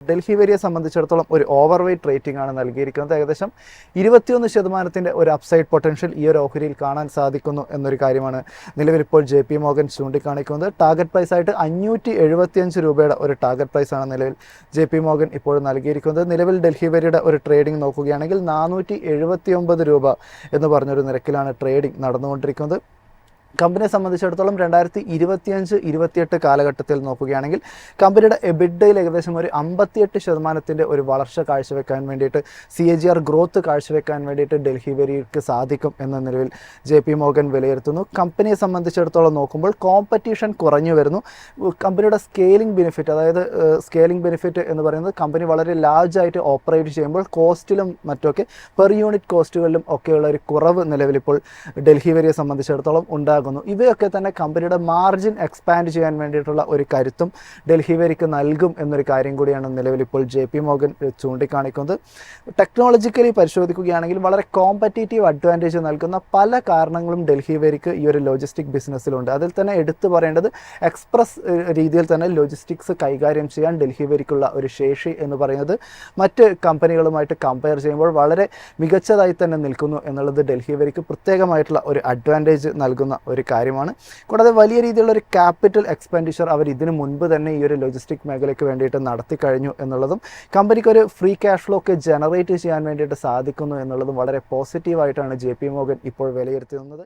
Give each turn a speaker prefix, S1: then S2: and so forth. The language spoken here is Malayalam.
S1: ഡൽഹി വേരിയെ സംബന്ധിച്ചിടത്തോളം ഒരു ഓവർ വെയ്റ്റ് റേറ്റിംഗ് ആണ് നൽകിയിരിക്കുന്നത്. ഏകദേശം 21% ഒരു അപ്സൈഡ് പൊട്ടൻഷ്യൽ ഈ ഒരു ഓഹരിയിൽ കാണാൻ സാധിക്കുന്നു എന്നൊരു കാര്യമാണ് നിലവിൽ ഇപ്പോൾ JP Morgan ചൂണ്ടിക്കാണിക്കുന്നത്. ടാർഗറ്റ് പ്രൈസ് ആയിട്ട് 575 രൂപയുടെ ഒരു ടാർഗറ്റ് പ്രൈസ് ആണ് നിലവിൽ JP Morgan ഇപ്പോൾ നൽകിയിരിക്കുന്നത്. നിലവിൽ ഡൽഹി വേരിയുടെ ഒരു ട്രേഡിംഗ് നോക്കുകയാണെങ്കിൽ 479 രൂപ എന്ന് പറഞ്ഞൊരു നിരക്കിലാണ് ട്രേഡിംഗ് നടന്നുകൊണ്ടിരിക്കുന്നത്. കമ്പനിയെ സംബന്ധിച്ചിടത്തോളം 2025-28 കാലഘട്ടത്തിൽ നോക്കുകയാണെങ്കിൽ കമ്പനിയുടെ എബിഡയിൽ ഏകദേശം ഒരു 58% ഒരു വളർച്ച കാഴ്ചവെക്കാൻ വേണ്ടിയിട്ട് CAGR ഗ്രോത്ത് കാഴ്ചവെക്കാൻ വേണ്ടിയിട്ട് ഡൽഹി വേരിക്ക് സാധിക്കും എന്ന നിലവിൽ JP Morgan വിലയിരുത്തുന്നു. കമ്പനിയെ സംബന്ധിച്ചിടത്തോളം നോക്കുമ്പോൾ കോമ്പറ്റീഷൻ കുറഞ്ഞു വരുന്നു. കമ്പനിയുടെ സ്കെയിലിംഗ് ബെനിഫിറ്റ്, അതായത് സ്കെയിലിംഗ് ബെനിഫിറ്റ് എന്ന് പറയുന്നത് കമ്പനി വളരെ ലാർജായിട്ട് ഓപ്പറേറ്റ് ചെയ്യുമ്പോൾ കോസ്റ്റിലും മറ്റൊക്കെ പെർ യൂണിറ്റ് കോസ്റ്റുകളിലും ഒക്കെയുള്ള ഒരു കുറവ് നിലവിലിപ്പോൾ ഡൽഹി വേരിയെ സംബന്ധിച്ചിടത്തോളം ഉണ്ടാകും. ഇവയൊക്കെ തന്നെ കമ്പനിയുടെ മാർജിൻ എക്സ്പാൻഡ് ചെയ്യാൻ വേണ്ടിയിട്ടുള്ള ഒരു കരുത്തും ഡൽഹി വേരിക്ക് നൽകും എന്നൊരു കാര്യം കൂടിയാണ് നിലവിൽ ഇപ്പോൾ JP Morgan ചൂണ്ടിക്കാണിക്കുന്നത്. ടെക്നോളജിക്കലി പരിശോധിക്കുകയാണെങ്കിൽ വളരെ കോമ്പറ്റീറ്റീവ് അഡ്വാൻറ്റേജ് നൽകുന്ന പല കാരണങ്ങളും ഡൽഹി വേരിക്ക് ഈ ഒരു ലോജിസ്റ്റിക് ബിസിനസ്സിലുണ്ട്. അതിൽ തന്നെ എടുത്തു പറയേണ്ടത് എക്സ്പ്രസ് രീതിയിൽ തന്നെ ലോജിസ്റ്റിക്സ് കൈകാര്യം ചെയ്യാൻ ഡൽഹി വേരിക്കുള്ള ഒരു ശേഷി എന്ന് പറയുന്നത് മറ്റ് കമ്പനികളുമായിട്ട് കമ്പയർ ചെയ്യുമ്പോൾ വളരെ മികച്ചതായി തന്നെ നിൽക്കുന്നു എന്നുള്ളത് ഡൽഹി വേരിക്ക് പ്രത്യേകമായിട്ടുള്ള ഒരു അഡ്വാൻറ്റേജ് നൽകുന്ന ഒരു കാര്യമാണ്. കൂടാതെ വലിയ രീതിയിലുള്ള ഒരു ക്യാപിറ്റൽ എക്സ്പെൻഡിച്ചർ അവർ ഇതിനു മുൻപ് തന്നെ ഈ ഒരു ലോജിസ്റ്റിക് മേഖലയ്ക്ക് വേണ്ടിയിട്ട് നടത്തി കഴിഞ്ഞു എന്നുള്ളതും കമ്പനിക്ക് ഒരു ഫ്രീ ക്യാഷ് ഫ്ലോ ഒക്കെ ജനറേറ്റ് ചെയ്യാൻ വേണ്ടിയിട്ട് സാധിക്കുന്നു എന്നുള്ളതും വളരെ പോസിറ്റീവായിട്ടാണ് JP Morgan ഇപ്പോൾ വിലയിരുത്തുന്നത്.